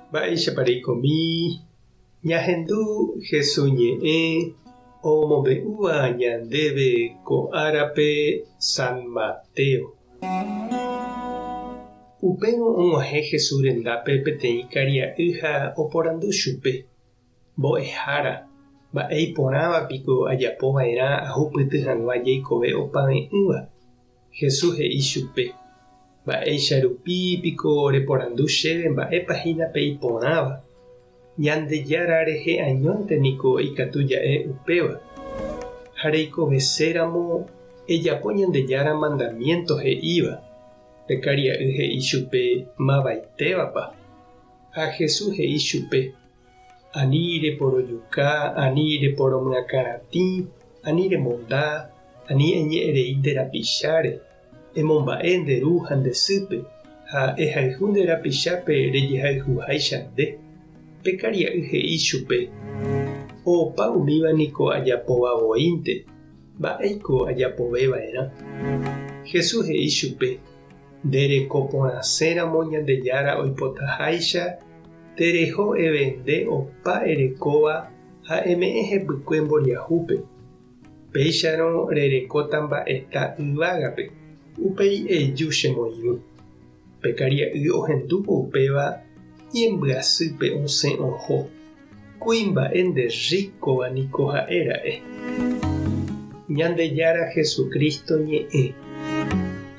Mba'éichapareikomi ñahendu Jesús ñe'ẽ omombe'úva ñandéve ko árape San Mateo. Upéva og̃uahẽ Jesús rendápe peteĩ karia'y ha oporandu chupe: mbo'ehára, mba'e iporãvapiko ajapova'erã ahupyty hag̃ua jaikove opavẽ'ỹva. Jesús he'i chupe: mba'éicharupípiko reporandu chéve mba'épahína pe iporãva. Ñandejára rehe'añónte niko ikatuja'e upéva. Ha reikoveséramo ejapo Ñandejára mandamiento he'íva. Rekaria'y he'i chupe mavaitevapa. Ha Jesús he'i chupe: ani reporojuka, ani reporomyakaratĩ, ani remonda, ani eñe'ẽrei nde rapicháre, emomba'e nde ru ha nde sýpe, ha ehayhu nde rapichápe rejehayhuháicha nde. Pekaria'y he'i chupe: opa umíva niko ajapovavoínte, mba'éiko ajapoveva'erã. Jesús he'i chupe: nderekoporãséramo Ñandejára oipotaháicha tereho'eve nde opa erekóva ha eme'ẽ hepykue mboriahúpe. Péicharõ rerekóta mba'eta yvágape. Upéi eju chemoirũ. Pekaria'y ohendúvo upéva ñembyasýpe osẽ oho. Kuimba'e nde ríkova niko ha'éra'e. Ñandejára Jesukristo ñe'ẽ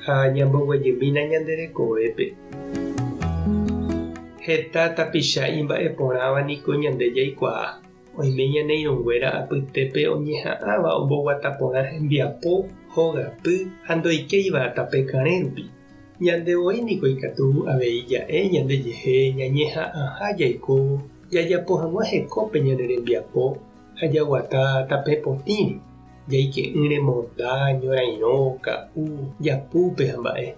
ha ñamboguejýmina ñanderekovépe. Heta tapicha imba'eporãva niko ñande jaikuaa. Oime ñaneirõnguéra apytépe oñeha'ãva omboguataporã hembiapo, hogapy ha ndoikéiva tape karẽ rupi. Ñandevoi niko ikatu avei ja'e ñandejehe ñañeha'ãha jaiko jajapo hag̃ua hekópe ñane rembiapo ha jaguata tape potĩri. Jaike'ỹ remonda, ñorairõ, ka'u, japúpe ha mba'e.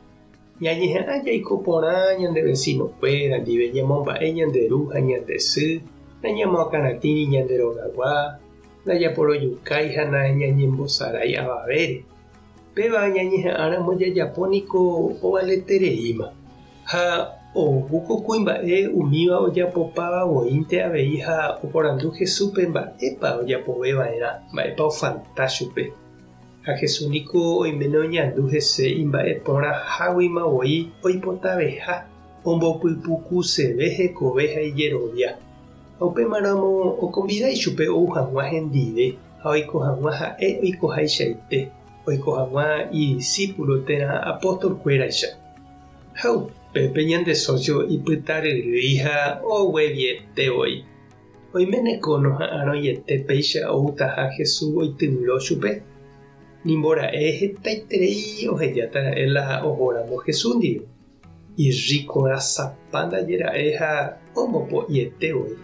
Ñañeha'ã jaiko porã ñande vecinokuéra ndive ñamomba'e ñande ru ha ñande sy, nañamoakaratĩri ñande rogagua, ndajaporojukái ha ñañembosarái avavére. Péva ñañeha'ãramo jajapo niko ovaletereíma. Ha ohuko kuimba'e umíva ojapopavavoínte avei ha oporandu Jesúspe mba'épa ojapoveva'erã, mba'épa ofanta chupe. Ha Jesús niko oiméne oñandu hese imba'eporãháguimavoi oipotaveha ombopypukuseve hekove ha ijerovia. Ha upémaramo okonvidái chupe ou hag̃ua hendive ha oiko hag̃ua ha'e oikoháichaite, oiko hag̃ua idiscípulo térã apóstolkuéraicha. Ha upépe ñande socio ipytaryrýi ha oguevietevoi. Oiméneko noha'ãrõiete péicha outaha Jesús oityvýro chupe. Nimbora'e hetaiterei ohejátara'e la ohóramo Jesús ndive. Irikorasapa ndajera'e ha ombopo'ietevoi.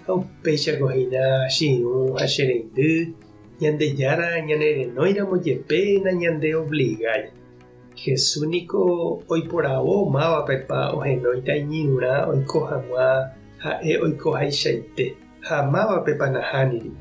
Ha upéichakohína chiru ha chereindy Ñandejára ñanerenóiramo jepe nañande obligái. Jesús niko oiporavo mávapepa ohenóita iñirũrã oiko hag̃ua ha'e oikoháichaite ha mávapepa nahániri.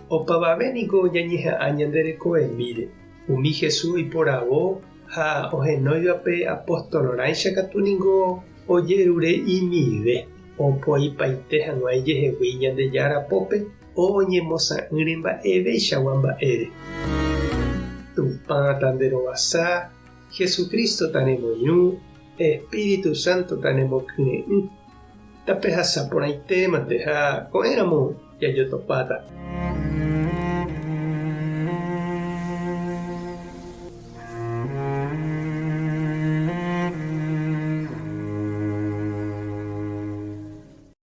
Opavave niko ñañeha'ã ñanderekovemíre. Umi Jesús oiporavo ha ohenóivape apostolorãicha katu niko ojerure imive. Opoipaite hag̃ua ijehegui Ñandejára pópe oñemosa'ỹre mba'evéichagua mba'ére. Tupãta nderovasa, Jesucristo taremoirũ, Espíritu Santo taremokyre'ỹ. Tape hasa porãitémante ha ko'ẽramo jajotopáta.